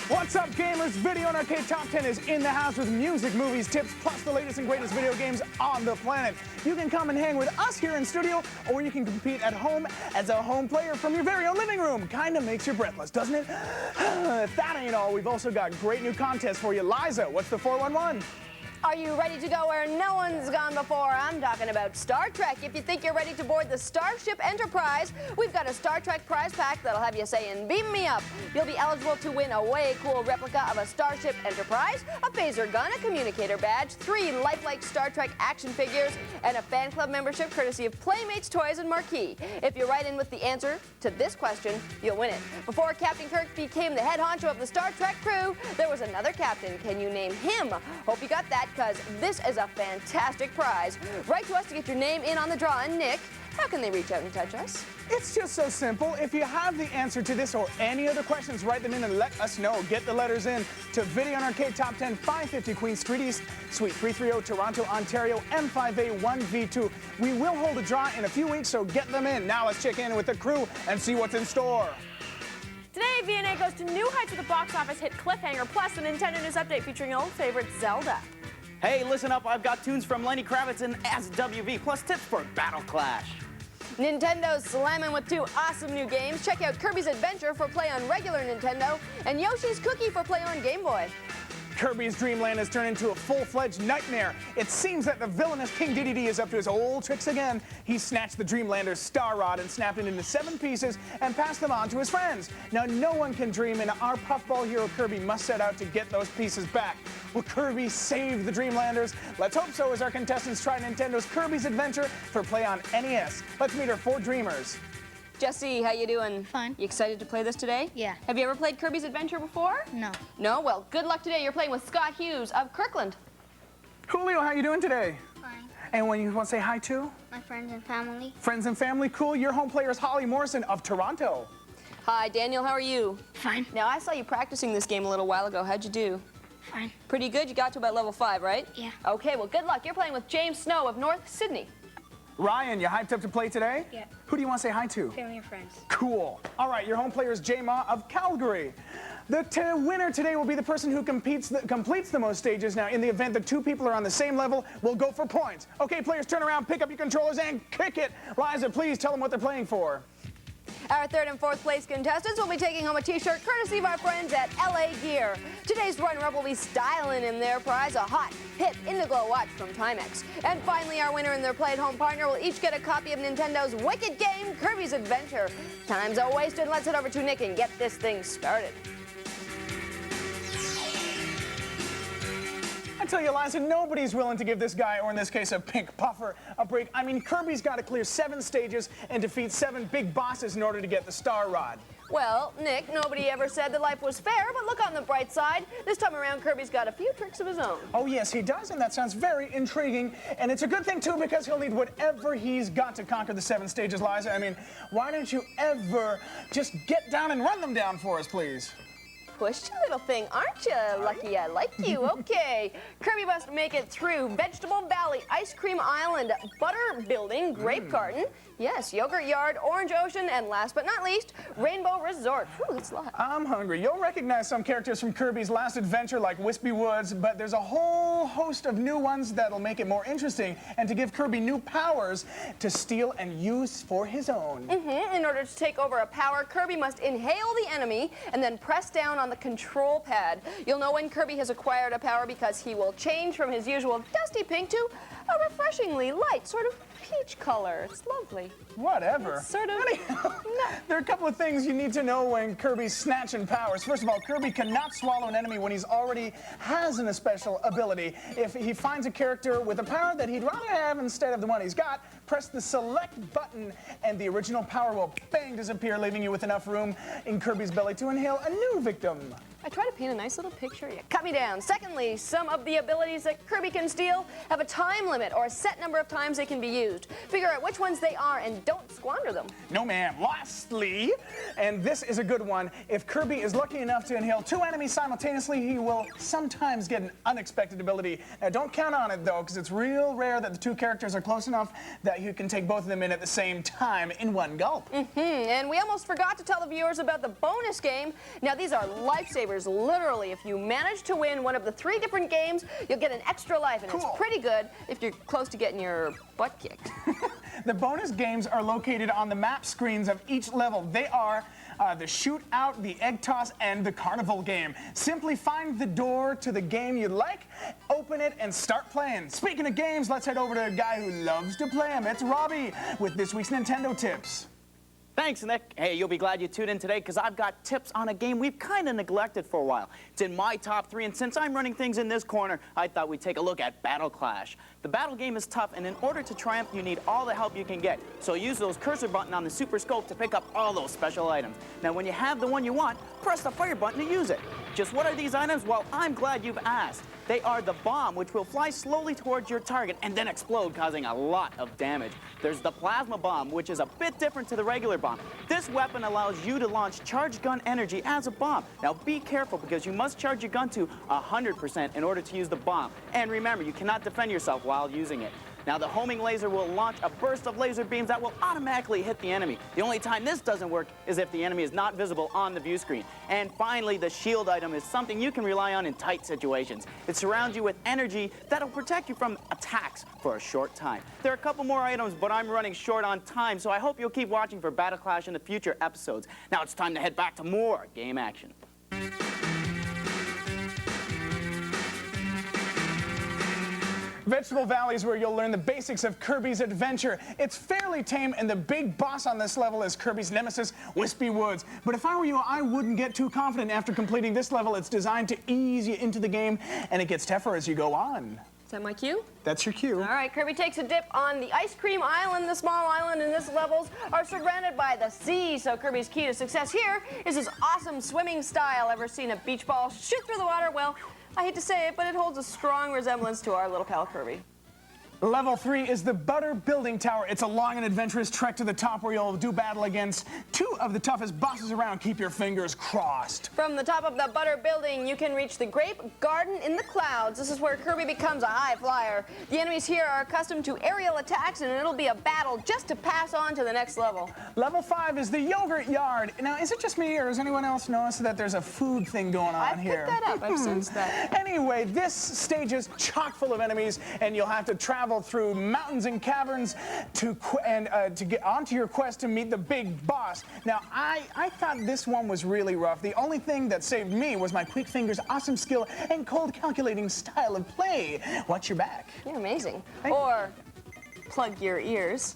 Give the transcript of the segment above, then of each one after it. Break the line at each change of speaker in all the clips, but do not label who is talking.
What's up, gamers? Video and Arcade Top 10 is in the house with music, movies, tips, plus the latest and greatest video games on the planet. You can come and hang with us here in studio, or you can compete at home as a home player from your very own living room. Kinda makes you breathless, doesn't it? If that ain't all, we've also got great new contests for you. Liza, what's the 411?
Are you ready to go where no one's gone before? I'm talking about Star Trek. If you think you're ready to board the Starship Enterprise, we've got a Star Trek prize pack that'll have you saying, beam me up. You'll be eligible to win a way cool replica of a Starship Enterprise, a phaser gun, a communicator badge, 3 lifelike Star Trek action figures, and a fan club membership courtesy of Playmates Toys and Marquee. If you write in with the answer to this question, you'll win it. Before Captain Kirk became the head honcho of the Star Trek crew, there was another captain. Can you name him? Hope you got that, because this is a fantastic prize. Write to us to get your name in on the draw. And Nick, how can they reach out and touch us?
It's just so simple. If you have the answer to this or any other questions, write them in and let us know. Get the letters in to Video and Arcade Top 10, 550 Queen Street East, Suite 330, Toronto, Ontario, M5A1V2. We will hold a draw in a few weeks, so get them in. Now let's check in with the crew and see what's in store.
Today, V&A goes to new heights with the box office hit Cliffhanger, plus a Nintendo News update featuring old favorite Zelda.
Hey, listen up, I've got tunes from Lenny Kravitz and SWV, plus tips for Battle Clash.
Nintendo's slamming with 2 awesome new games. Check out Kirby's Adventure for play on regular Nintendo, and Yoshi's Cookie for play on Game Boy.
Kirby's Dreamland has turned into a full-fledged nightmare. It seems that the villainous King Dedede is up to his old tricks again. He snatched the Dreamlander's Star Rod and snapped it into 7 pieces and passed them on to his friends. Now, no one can dream, and our puffball hero Kirby must set out to get those pieces back. Will Kirby save the Dreamlanders? Let's hope so, as our contestants try Nintendo's Kirby's Adventure for play on NES. Let's meet our 4 dreamers.
Jesse, how you doing?
Fine.
You excited to play this today?
Yeah.
Have you ever played Kirby's Adventure before?
No.
No? Well, good luck today. You're playing with Scott Hughes of Kirkland.
Julio, how you doing today?
Fine.
And when you want to say hi to?
My friends and family.
Friends and family, cool. Your home player is Holly Morrison of Toronto.
Hi, Daniel. How are you?
Fine.
Now, I saw you practicing this game a little while ago. How'd you do?
Fine.
Pretty good. You got to about level 5, right?
Yeah.
Okay, well, good luck. You're playing with James Snow of North Sydney.
Ryan, you hyped up to play today?
Yeah.
Who do you want to say hi to?
Family and friends.
Cool. All right, your home player is J Ma of Calgary. The winner today will be the person who completes the most stages. Now, in the event that 2 people are on the same level, we'll go for points. Okay, players, turn around, pick up your controllers, and kick it. Liza, please tell them what they're playing for.
Our 3rd and 4th place contestants will be taking home a t-shirt courtesy of our friends at LA Gear. Today's runner-up will be styling in their prize, a hot, hip Indiglo watch from Timex. And finally, our winner and their play-at-home partner will each get a copy of Nintendo's wicked game, Kirby's Adventure. Time's a wasted. Let's head over to Nick and get this thing started.
I tell you, Liza, nobody's willing to give this guy, or in this case, a pink puffer, a break. I mean, Kirby's got to clear 7 stages and defeat 7 big bosses in order to get the Star Rod.
Well, Nick, nobody ever said that life was fair, but look on the bright side. This time around, Kirby's got a few tricks of his own.
Oh, yes, he does, and that sounds very intriguing. And it's a good thing, too, because he'll need whatever he's got to conquer the 7 stages, Liza. I mean, why don't you ever just get down and run them down for us, please?
Pushy little thing, aren't you? Lucky I like you. Okay. Kirby must make it through Vegetable Valley, Ice Cream Island, Butter Building, Grape Garden, yes, Yogurt Yard, Orange Ocean, and last but not least, Rainbow Resort. Whew, that's a lot.
I'm hungry. You'll recognize some characters from Kirby's last adventure like Wispy Woods, but there's a whole host of new ones that'll make it more interesting and to give Kirby new powers to steal and use for his own.
In order to take over a power, Kirby must inhale the enemy and then press down on the control pad. You'll know when Kirby has acquired a power because he will change from his usual dusty pink to a refreshingly light, sort of peach color. It's lovely.
Whatever.
It's sort of...
Anyhow, there are a couple of things you need to know when Kirby's snatching powers. First of all, Kirby cannot swallow an enemy when he's already has a special ability. If he finds a character with a power that he'd rather have instead of the one he's got, press the select button and the original power will bang disappear, leaving you with enough room in Kirby's belly to inhale a new victim.
I try to paint a nice little picture. You cut me down. Secondly, some of the abilities that Kirby can steal have a time limit or a set number of times they can be used. Figure out which ones they are and don't squander them.
No, ma'am. Lastly, and this is a good one, if Kirby is lucky enough to inhale 2 enemies simultaneously, he will sometimes get an unexpected ability. Now, don't count on it, though, because it's real rare that the 2 characters are close enough that you can take both of them in at the same time in one gulp.
And we almost forgot to tell the viewers about the bonus game. Now, these are lifesavers. lifesavers. Literally, if you manage to win one of the 3 different games, you'll get an extra life, and it's pretty good if you're close to getting your butt kicked.
The bonus games are located on the map screens of each level. They are the shootout, the egg toss, and the carnival game. Simply find the door to the game you like, open it, and start playing. Speaking of games, let's head over to a guy who loves to play them. It's Robbie with this week's Nintendo tips.
Thanks, Nick. Hey, you'll be glad you tuned in today because I've got tips on a game we've kind of neglected for a while. It's in my top 3, and since I'm running things in this corner, I thought we'd take a look at Battle Clash. The battle game is tough, and in order to triumph, you need all the help you can get. So use those cursor button on the Super Scope to pick up all those special items. Now, when you have the one you want, press the fire button to use it. Just what are these items? Well, I'm glad you've asked. They are the bomb, which will fly slowly towards your target and then explode, causing a lot of damage. There's the plasma bomb, which is a bit different to the regular bomb. This weapon allows you to launch charged gun energy as a bomb. Now be careful because you must charge your gun to 100% in order to use the bomb. And remember, you cannot defend yourself while using it. Now the homing laser will launch a burst of laser beams that will automatically hit the enemy. The only time this doesn't work is if the enemy is not visible on the view screen. And finally, the shield item is something you can rely on in tight situations. It surrounds you with energy that'll protect you from attacks for a short time. There are a couple more items, but I'm running short on time, so I hope you'll keep watching for Battle Clash in the future episodes. Now it's time to head back to more game action.
Vegetable Valley is where you'll learn the basics of Kirby's Adventure. It's fairly tame, and the big boss on this level is Kirby's nemesis, Wispy Woods. But if I were you, I wouldn't get too confident after completing this level. It's designed to ease you into the game, and it gets tougher as you go on.
Is that my cue?
That's your cue.
All right, Kirby takes a dip on the ice cream island. The small island in this levels are surrounded by the sea, so Kirby's key to success here is his awesome swimming style. Ever seen a beach ball shoot through the water? Well, I hate to say it, but it holds a strong resemblance to our little pal Kirby.
Level 3 is the Butter Building Tower. It's a long and adventurous trek to the top where you'll do battle against 2 of the toughest bosses around. Keep your fingers crossed.
From the top of the Butter Building, you can reach the Grape Garden in the clouds. This is where Kirby becomes a high flyer. The enemies here are accustomed to aerial attacks, and it'll be a battle just to pass on to the next level.
Level 5 is the Yogurt Yard. Now, is it just me, or has anyone else noticed that there's a food thing going on here?
I've picked that up. I've sensed that.
Anyway, this stage is chock full of enemies, and you'll have to travel through mountains and caverns to get onto your quest to meet the big boss. Now, I thought this one was really rough. The only thing that saved me was my quick fingers, awesome skill, and cold calculating style of play. Watch your back.
You're amazing. Or plug your ears.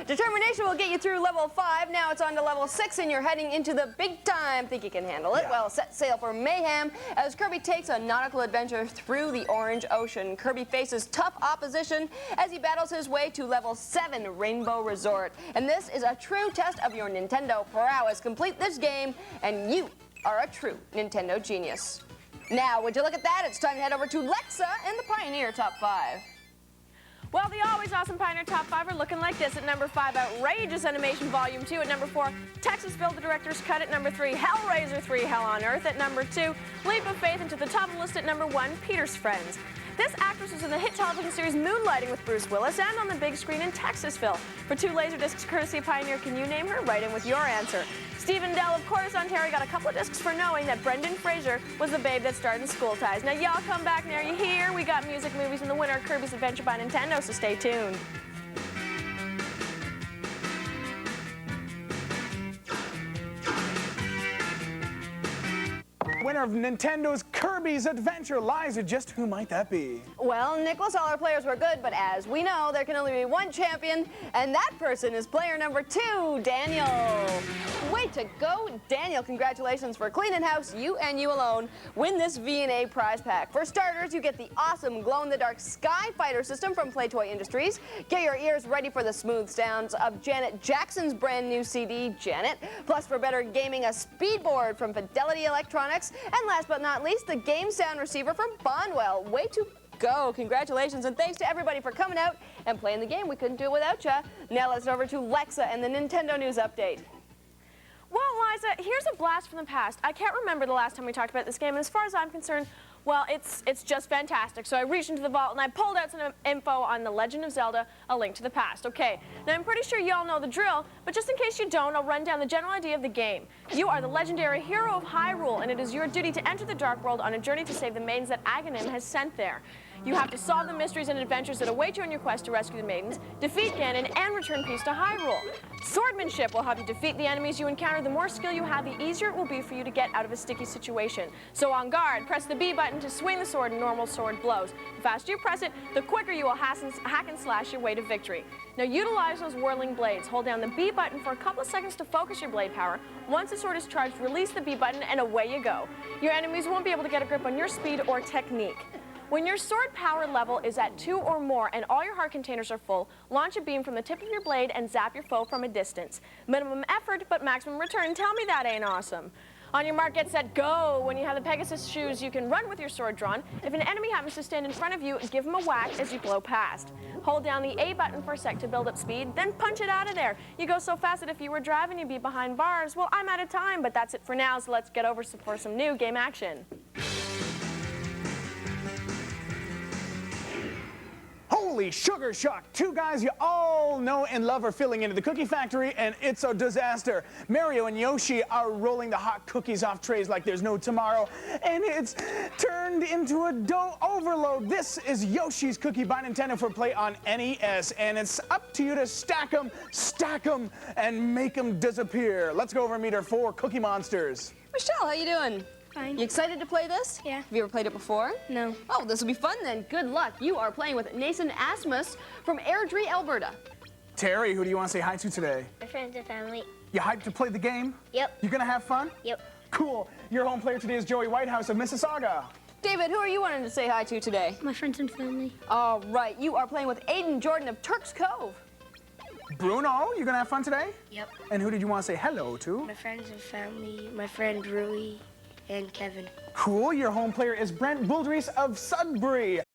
Determination will get you through level 5. Now it's on to level 6, and you're heading into the big time. Think you can handle it?
Yeah.
Well, set sail for mayhem as Kirby takes a nautical adventure through the Orange Ocean. Kirby faces tough opposition as he battles his way to level 7, Rainbow Resort. And this is a true test of your Nintendo prowess. Complete this game, and you are a true Nintendo genius. Now, would you look at that? It's time to head over to Lexa and the Pioneer Top 5.
Well, the always awesome Pioneer Top 5 are looking like this. At number 5, Outrageous Animation Volume 2. At number 4, Texasville, The Director's Cut. At number 3, Hellraiser 3, Hell on Earth. At number 2, Leap of Faith. And to the top of the list at number 1, Peter's Friends. This actress was in the hit television series Moonlighting with Bruce Willis and on the big screen in Texasville. For 2 Laserdiscs courtesy of Pioneer, can you name her? Write in with your answer. Stephen Dell of Cordes, Ontario got a couple of discs for knowing that Brendan Fraser was the babe that starred in School Ties. Now y'all come back near you here. We got music, movies, and the winner, Kirby's Adventure by Nintendo, so stay tuned.
Winner of Nintendo's Kirby's Adventure. Liza, just who might that be?
Well, Nicholas, all our players were good, but as we know, there can only be one champion, and that person is player number 2, Daniel. Way to go, Daniel. Congratulations for cleaning house. You and you alone win this V&A prize pack. For starters, you get the awesome glow-in-the-dark Sky Fighter system from Playtoy Industries. Get your ears ready for the smooth sounds of Janet Jackson's brand new CD, Janet. Plus, for better gaming, a speedboard from Fidelity Electronics. And last but not least, the game sound receiver from Bondwell. Way to go. Congratulations, and thanks to everybody for coming out and playing the game. We couldn't do it without ya. Now let's over to Lexa and the Nintendo News Update.
Well, Liza, here's a blast from the past. I can't remember the last time we talked about this game, and as far as I'm concerned, Well, it's just fantastic. So I reached into the vault and I pulled out some info on The Legend of Zelda, A Link to the Past. Okay, now I'm pretty sure you all know the drill, but just in case you don't, I'll run down the general idea of the game. You are the legendary hero of Hyrule, and it is your duty to enter the Dark World on a journey to save the maidens that Aghanim has sent there. You have to solve the mysteries and adventures that await you on your quest to rescue the maidens, defeat Ganon, and return peace to Hyrule. Swordsmanship will help you defeat the enemies you encounter. The more skill you have, the easier it will be for you to get out of a sticky situation. So on guard, press the B button to swing the sword in normal sword blows. The faster you press it, the quicker you will hack and slash your way to victory. Now utilize those whirling blades. Hold down the B button for a couple of seconds to focus your blade power. Once the sword is charged, release the B button and away you go. Your enemies won't be able to get a grip on your speed or technique. When your sword power level is at 2 or more and all your heart containers are full, launch a beam from the tip of your blade and zap your foe from a distance. Minimum effort, but maximum return. Tell me that ain't awesome. On your mark, get set, go! When you have the Pegasus shoes, you can run with your sword drawn. If an enemy happens to stand in front of you, give him a whack as you blow past. Hold down the A button for a sec to build up speed, then punch it out of there. You go so fast that if you were driving, you'd be behind bars. Well, I'm out of time, but that's it for now, so let's get over for some new game action.
Holy sugar shock! Two guys you all know and love are filling into the cookie factory, and it's a disaster. Mario and Yoshi are rolling the hot cookies off trays like there's no tomorrow, and it's turned into a dough overload. This is Yoshi's Cookie by Nintendo for play on NES, and it's up to you to stack them, and make them disappear. Let's go over and meet our 4 cookie monsters.
Michelle, how you doing?
Fine.
You excited to play this?
Yeah.
Have you ever played it before?
No.
Oh, this will be fun then. Good luck. You are playing with Nathan Asmus from Airdrie, Alberta.
Terry, who do you want to say hi to today?
My friends and family.
You hyped to play the game?
Yep.
You gonna have fun?
Yep.
Cool. Your home player today is Joey Whitehouse of Mississauga.
David, who are you wanting to say hi to today?
My friends and family.
All right, you are playing with Aiden Jordan of Turks Cove.
Bruno, you gonna have fun today?
Yep.
And who did you want to say hello to?
My friends and family. My friend Rui and Kevin.
Cool. Your home player is Brent Buldries of Sudbury.